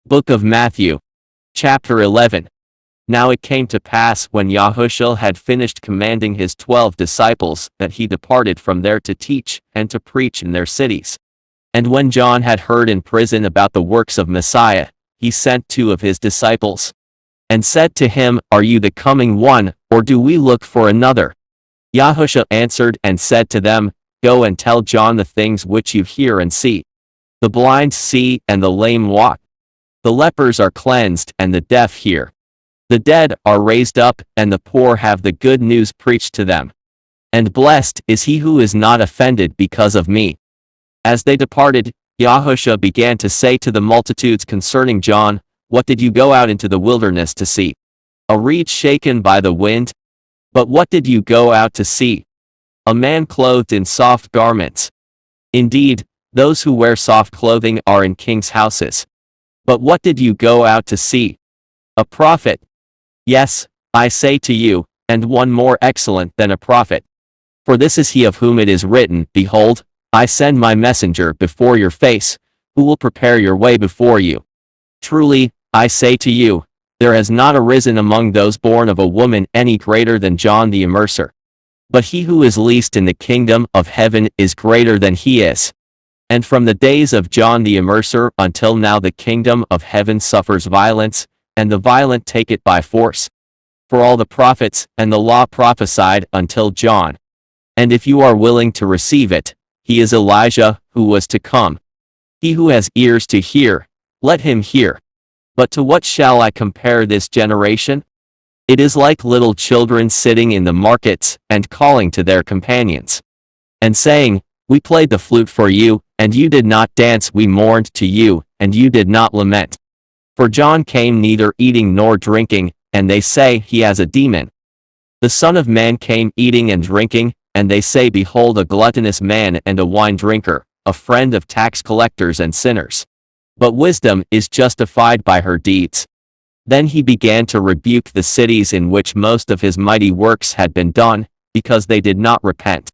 Book of Matthew. Chapter 11. Now it came to pass when Yahushua had finished commanding his 12 disciples that he departed from there to teach and to preach in their cities. And when John had heard in prison about the works of Messiah, he sent 2 of his disciples, and said to him, Are you the coming one, or do we look for another? Yahushua answered and said to them, Go and tell John the things which you hear and see. The blind see, and the lame walk. The lepers are cleansed, and the deaf hear. The dead are raised up, and the poor have the good news preached to them. And blessed is he who is not offended because of me. As they departed, Yahushua began to say to the multitudes concerning John, What did you go out into the wilderness to see? A reed shaken by the wind? But what did you go out to see? A man clothed in soft garments. Indeed, those who wear soft clothing are in kings' houses. But what did you go out to see? A prophet. Yes, I say to you, and one more excellent than a prophet. For this is he of whom it is written, Behold, I send my messenger before your face, who will prepare your way before you. Truly, I say to you, there has not arisen among those born of a woman any greater than John the Immerser. But he who is least in the kingdom of heaven is greater than he is. And from the days of John the Immerser until now the kingdom of heaven suffers violence, and the violent take it by force. For all the prophets and the law prophesied until John. And if you are willing to receive it, he is Elijah, who was to come. He who has ears to hear, let him hear. But to what shall I compare this generation? It is like little children sitting in the markets, and calling to their companions, and saying, We played the flute for you, and you did not dance, we mourned to you, and you did not lament. For John came neither eating nor drinking, and they say he has a demon. The Son of Man came eating and drinking, and they say, Behold, a gluttonous man and a wine drinker, a friend of tax collectors and sinners. But wisdom is justified by her deeds. Then he began to rebuke the cities in which most of his mighty works had been done, because they did not repent.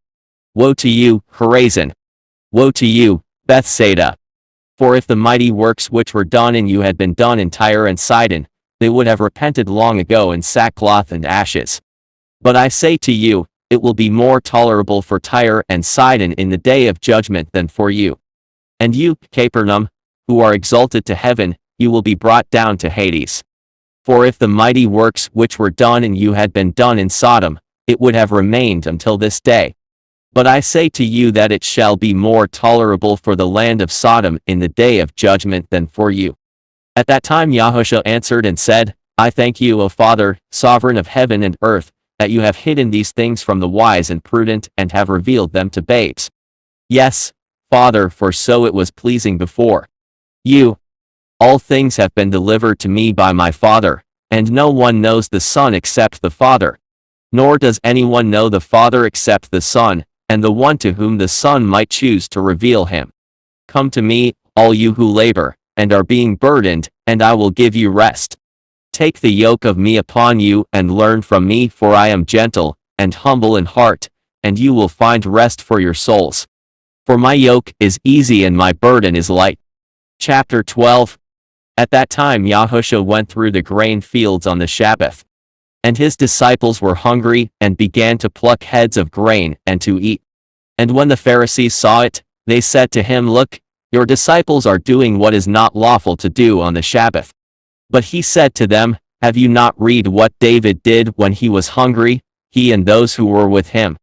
Woe to you, Chorazin! Woe to you, Bethsaida! For if the mighty works which were done in you had been done in Tyre and Sidon, they would have repented long ago in sackcloth and ashes. But I say to you, it will be more tolerable for Tyre and Sidon in the day of judgment than for you. And you, Capernaum, who are exalted to heaven, you will be brought down to Hades. For if the mighty works which were done in you had been done in Sodom, it would have remained until this day. But I say to you that it shall be more tolerable for the land of Sodom in the day of judgment than for you. At that time Yahushua answered and said, I thank you, O Father, sovereign of heaven and earth, that you have hidden these things from the wise and prudent and have revealed them to babes. Yes, Father, for so it was pleasing before you. All things have been delivered to me by my Father, and no one knows the Son except the Father. Nor does anyone know the Father except the Son, and the one to whom the Son might choose to reveal him. Come to me, all you who labor, and are being burdened, and I will give you rest. Take the yoke of me upon you, and learn from me, for I am gentle, and humble in heart, and you will find rest for your souls. For my yoke is easy and my burden is light. Chapter 12. At that time Yahushua went through the grain fields on the Sabbath. And his disciples were hungry, and began to pluck heads of grain, and to eat. And when the Pharisees saw it, they said to him, Look, your disciples are doing what is not lawful to do on the Sabbath. But he said to them, Have you not read what David did when he was hungry, he and those who were with him?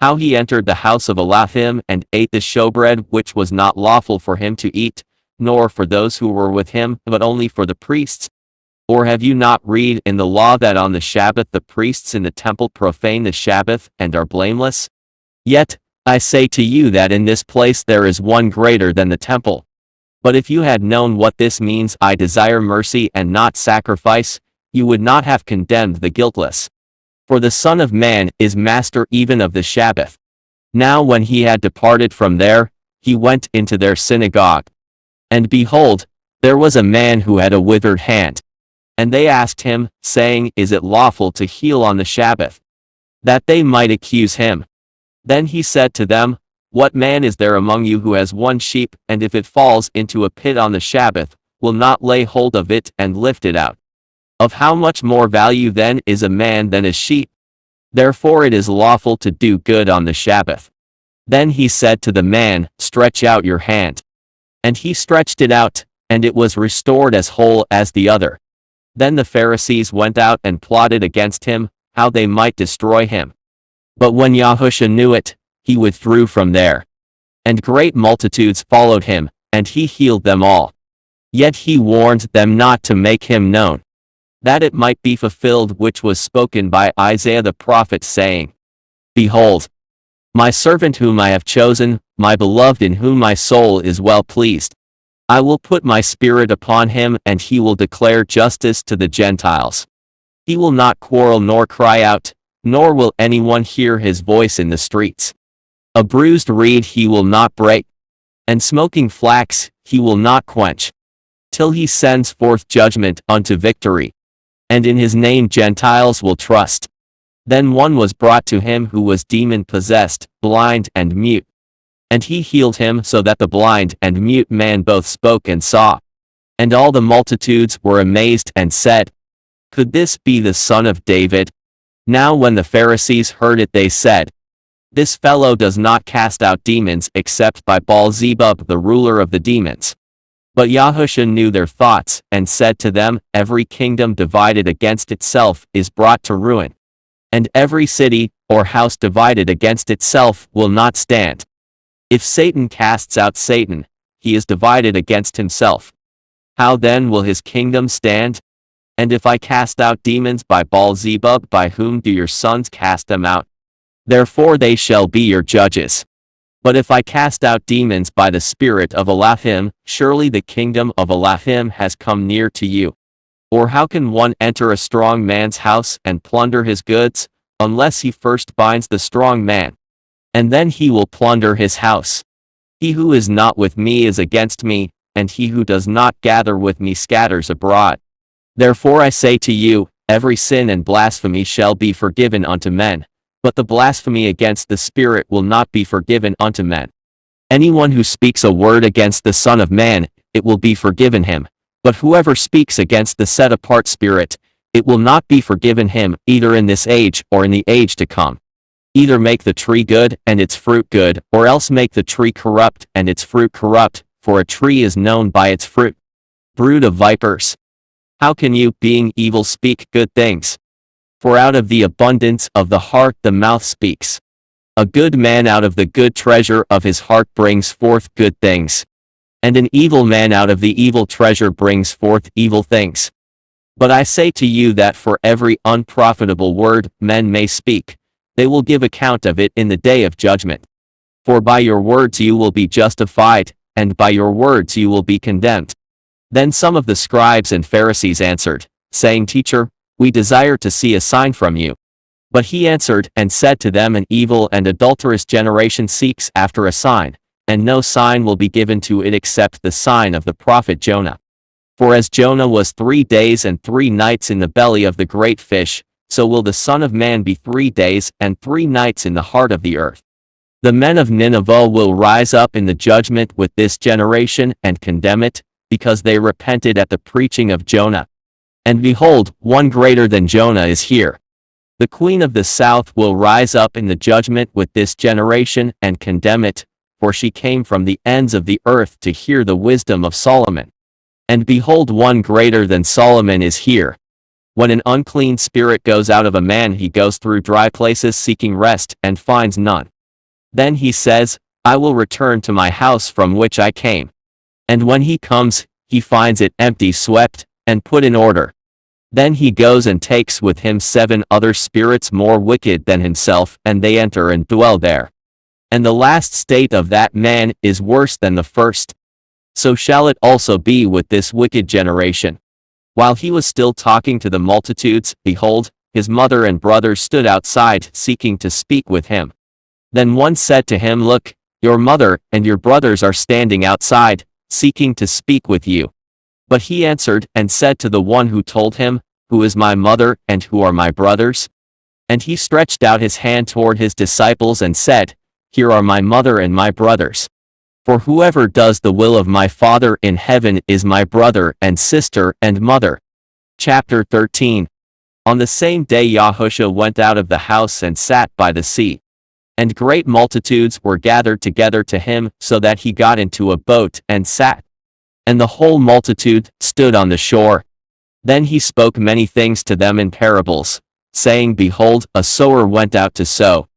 How he entered the house of Elohim, and ate the showbread which was not lawful for him to eat, nor for those who were with him, but only for the priests? Or have you not read in the law that on the Sabbath the priests in the temple profane the Sabbath, and are blameless? Yet, I say to you that in this place there is one greater than the temple. But if you had known what this means, I desire mercy and not sacrifice, you would not have condemned the guiltless. For the Son of Man is master even of the Sabbath. Now when he had departed from there, he went into their synagogue. And behold, there was a man who had a withered hand. And they asked him, saying, Is it lawful to heal on the Sabbath? That they might accuse him. Then he said to them, What man is there among you who has one sheep, and if it falls into a pit on the Sabbath, will not lay hold of it and lift it out. Of how much more value then is a man than a sheep? Therefore it is lawful to do good on the Sabbath. Then he said to the man, Stretch out your hand. And he stretched it out, and it was restored as whole as the other. Then the Pharisees went out and plotted against him, how they might destroy him. But when Yahushua knew it, he withdrew from there. And great multitudes followed him, and he healed them all. Yet he warned them not to make him known, that it might be fulfilled which was spoken by Isaiah the prophet, saying, Behold, my servant whom I have chosen, my beloved in whom my soul is well pleased. I will put my spirit upon him, and he will declare justice to the Gentiles. He will not quarrel nor cry out, nor will anyone hear his voice in the streets. A bruised reed he will not break, and smoking flax he will not quench, till he sends forth judgment unto victory. And in his name Gentiles will trust. Then one was brought to him who was demon-possessed, blind and mute. And he healed him so that the blind and mute man both spoke and saw. And all the multitudes were amazed and said, Could this be the son of David? Now when the Pharisees heard it, they said, This fellow does not cast out demons except by Baal-zebub, the ruler of the demons. But Yahushua knew their thoughts, and said to them, Every kingdom divided against itself is brought to ruin. And every city or house divided against itself will not stand. If Satan casts out Satan, he is divided against himself. How then will his kingdom stand? And if I cast out demons by Baal-zebub, by whom do your sons cast them out? Therefore they shall be your judges. But if I cast out demons by the spirit of Elohim, surely the kingdom of Elohim has come near to you. Or how can one enter a strong man's house and plunder his goods, unless he first binds the strong man? And then he will plunder his house. He who is not with me is against me, and he who does not gather with me scatters abroad. Therefore I say to you, every sin and blasphemy shall be forgiven unto men, but the blasphemy against the Spirit will not be forgiven unto men. Anyone who speaks a word against the Son of Man, it will be forgiven him. But whoever speaks against the set-apart Spirit, it will not be forgiven him, either in this age or in the age to come. Either make the tree good and its fruit good, or else make the tree corrupt and its fruit corrupt, for a tree is known by its fruit. Brood of vipers! How can you, being evil, speak good things? For out of the abundance of the heart the mouth speaks. A good man out of the good treasure of his heart brings forth good things. And an evil man out of the evil treasure brings forth evil things. But I say to you that for every unprofitable word men may speak, they will give account of it in the day of judgment. For by your words you will be justified, and by your words you will be condemned. Then some of the scribes and Pharisees answered, saying, Teacher, we desire to see a sign from you. But he answered and said to them, An evil and adulterous generation seeks after a sign, and no sign will be given to it except the sign of the prophet Jonah. For as Jonah was 3 days and 3 nights in the belly of the great fish, so will the Son of Man be 3 days and 3 nights in the heart of the earth. The men of Nineveh will rise up in the judgment with this generation and condemn it, because they repented at the preaching of Jonah. And behold, one greater than Jonah is here. The queen of the south will rise up in the judgment with this generation and condemn it, for she came from the ends of the earth to hear the wisdom of Solomon. And behold, one greater than Solomon is here. When an unclean spirit goes out of a man, he goes through dry places seeking rest, and finds none. Then he says, I will return to my house from which I came. And when he comes, he finds it empty, swept, and put in order. Then he goes and takes with him 7 other spirits more wicked than himself, and they enter and dwell there. And the last state of that man is worse than the first. So shall it also be with this wicked generation. While he was still talking to the multitudes, behold, his mother and brothers stood outside, seeking to speak with him. Then one said to him, Look, your mother and your brothers are standing outside, seeking to speak with you. But he answered and said to the one who told him, Who is my mother, and who are my brothers? And he stretched out his hand toward his disciples and said, Here are my mother and my brothers. For whoever does the will of my Father in heaven is my brother and sister and mother. Chapter 13. On the same day Yahushua went out of the house and sat by the sea. And great multitudes were gathered together to him, so that he got into a boat and sat. And the whole multitude stood on the shore. Then he spoke many things to them in parables, saying, Behold, a sower went out to sow.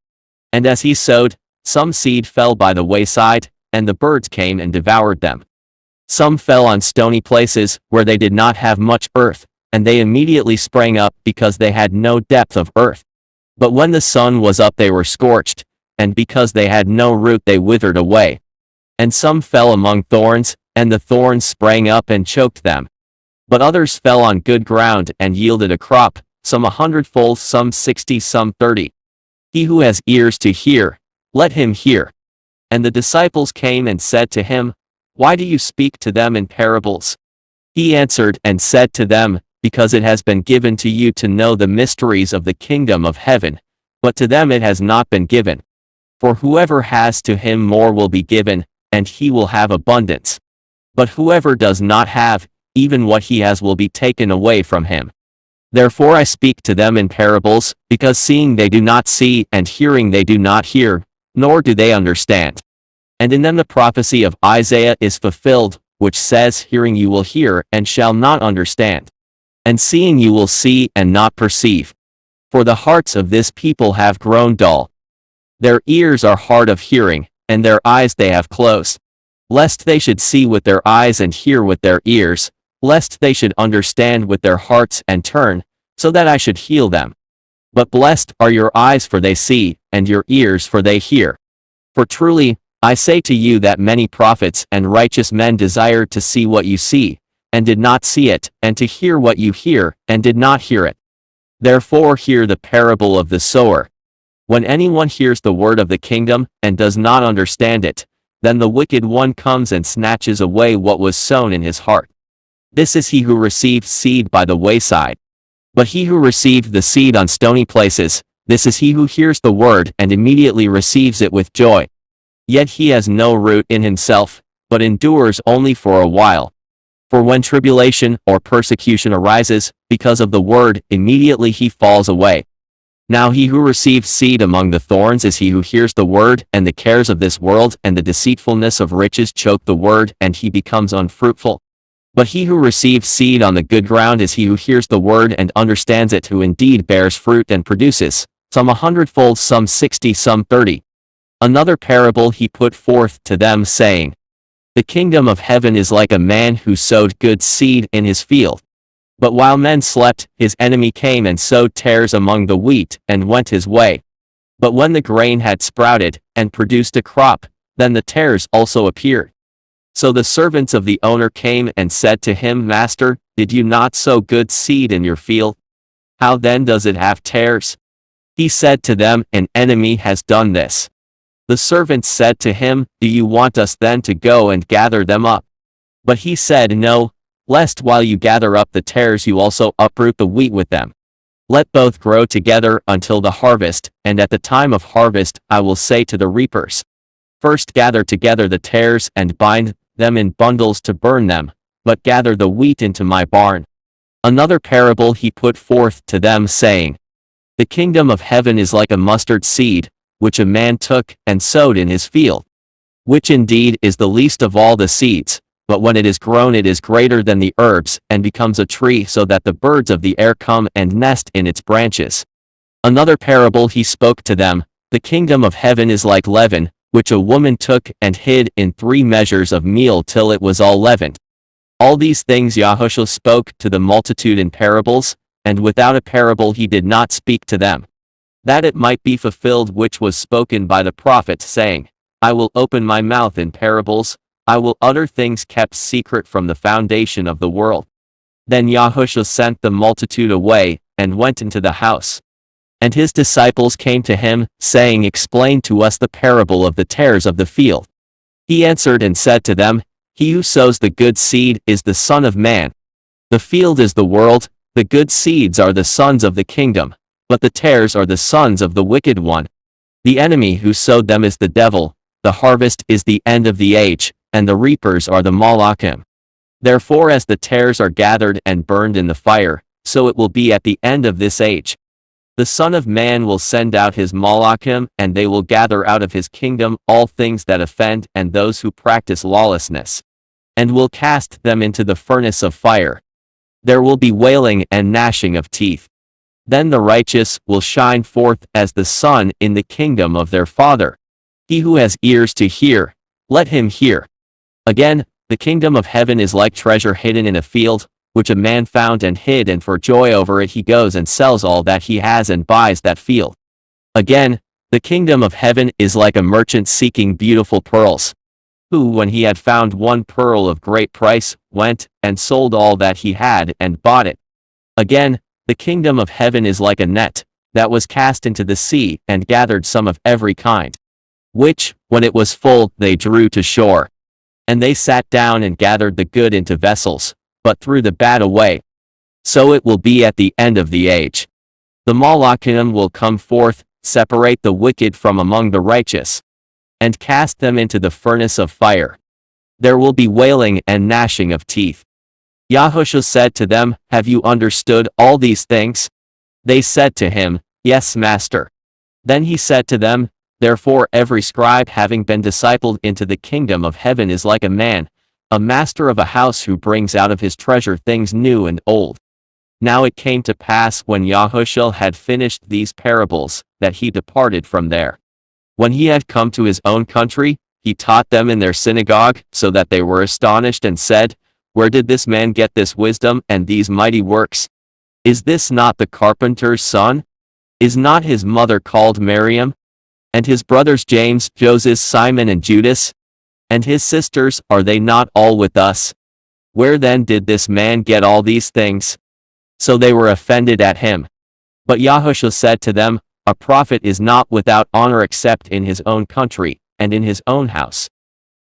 And as he sowed, some seed fell by the wayside, and the birds came and devoured them. Some fell on stony places, where they did not have much earth, and they immediately sprang up because they had no depth of earth. But when the sun was up they were scorched, and because they had no root they withered away. And some fell among thorns, and the thorns sprang up and choked them. But others fell on good ground and yielded a crop, some 100-fold, some 60, some 30. He who has ears to hear, let him hear. And the disciples came and said to him, Why do you speak to them in parables? He answered and said to them, Because it has been given to you to know the mysteries of the kingdom of heaven, but to them it has not been given. For whoever has, to him more will be given, and he will have abundance. But whoever does not have, even what he has will be taken away from him. Therefore I speak to them in parables, because seeing they do not see, and hearing they do not hear, nor do they understand. And in them the prophecy of Isaiah is fulfilled, which says, Hearing you will hear, and shall not understand. And seeing you will see, and not perceive. For the hearts of this people have grown dull. Their ears are hard of hearing, and their eyes they have closed. Lest they should see with their eyes and hear with their ears, lest they should understand with their hearts and turn, so that I should heal them. But blessed are your eyes, for they see, and your ears, for they hear. For truly, I say to you that many prophets and righteous men desired to see what you see, and did not see it, and to hear what you hear, and did not hear it. Therefore hear the parable of the sower. When anyone hears the word of the kingdom, and does not understand it, then the wicked one comes and snatches away what was sown in his heart. This is he who received seed by the wayside. But he who received the seed on stony places, this is he who hears the word and immediately receives it with joy. Yet he has no root in himself, but endures only for a while. For when tribulation or persecution arises, because of the word, immediately he falls away. Now he who receives seed among the thorns is he who hears the word, and the cares of this world and the deceitfulness of riches choke the word, and he becomes unfruitful. But he who receives seed on the good ground is he who hears the word and understands it, who indeed bears fruit and produces, some 100-fold, some 60, some 30. Another parable he put forth to them, saying, The kingdom of heaven is like a man who sowed good seed in his field. But while men slept, his enemy came and sowed tares among the wheat, and went his way. But when the grain had sprouted, and produced a crop, then the tares also appeared. So the servants of the owner came and said to him, Master, did you not sow good seed in your field? How then does it have tares? He said to them, An enemy has done this. The servants said to him, Do you want us then to go and gather them up? But he said, No, lest while you gather up the tares you also uproot the wheat with them. Let both grow together until the harvest, and at the time of harvest I will say to the reapers, First gather together the tares and bind them in bundles to burn them, but gather the wheat into my barn. Another parable he put forth to them, saying, The kingdom of heaven is like a mustard seed, which a man took and sowed in his field, which indeed is the least of all the seeds, but when it is grown it is greater than the herbs, and becomes a tree, so that the birds of the air come and nest in its branches. Another parable he spoke to them, The kingdom of heaven is like leaven, which a woman took and hid in 3 measures of meal till it was all leavened. All these things Yahushua spoke to the multitude in parables, and without a parable he did not speak to them, that it might be fulfilled which was spoken by the prophet, saying, I will open my mouth in parables, I will utter things kept secret from the foundation of the world. Then Yahushua sent the multitude away, and went into the house. And his disciples came to him, saying, Explain to us the parable of the tares of the field. He answered and said to them, He who sows the good seed is the Son of Man. The field is the world, the good seeds are the sons of the kingdom, but the tares are the sons of the wicked one. The enemy who sowed them is the devil. the harvest is the end of the age, and the reapers are the Malachim. Therefore as the tares are gathered and burned in the fire, so it will be at the end of this age. The Son of Man will send out his Malachim, and they will gather out of his kingdom all things that offend and those who practice lawlessness, and will cast them into the furnace of fire. There will be wailing and gnashing of teeth. Then the righteous will shine forth as the sun in the kingdom of their Father. He who has ears to hear, let him hear. Again, the kingdom of heaven is like treasure hidden in a field, which a man found and hid, and for joy over it he goes and sells all that he has and buys that field. Again, the kingdom of heaven is like a merchant seeking beautiful pearls, who, when he had found one pearl of great price, went and sold all that he had and bought it. Again, the kingdom of heaven is like a net that was cast into the sea and gathered some of every kind, which, when it was full, they drew to shore. And they sat down and gathered the good into vessels, but threw the bad away. So it will be at the end of the age. The Malachim will come forth, separate the wicked from among the righteous, and cast them into the furnace of fire. There will be wailing and gnashing of teeth. Yahushua said to them, Have you understood all these things? They said to him, Yes, Master. Then he said to them, Therefore every scribe having been discipled into the kingdom of heaven is like a man, a master of a house who brings out of his treasure things new and old. Now it came to pass when Yahushua had finished these parables, that he departed from there. When he had come to his own country, he taught them in their synagogue, so that they were astonished and said, Where did this man get this wisdom and these mighty works? Is this not the carpenter's son? Is not his mother called Miriam? And his brothers James, Joseph, Simon, and Judas? And his sisters, are they not all with us? Where then did this man get all these things? So they were offended at him. But Yahushua said to them, A prophet is not without honor except in his own country, and in his own house.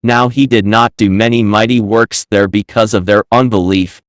Now he did not do many mighty works there because of their unbelief,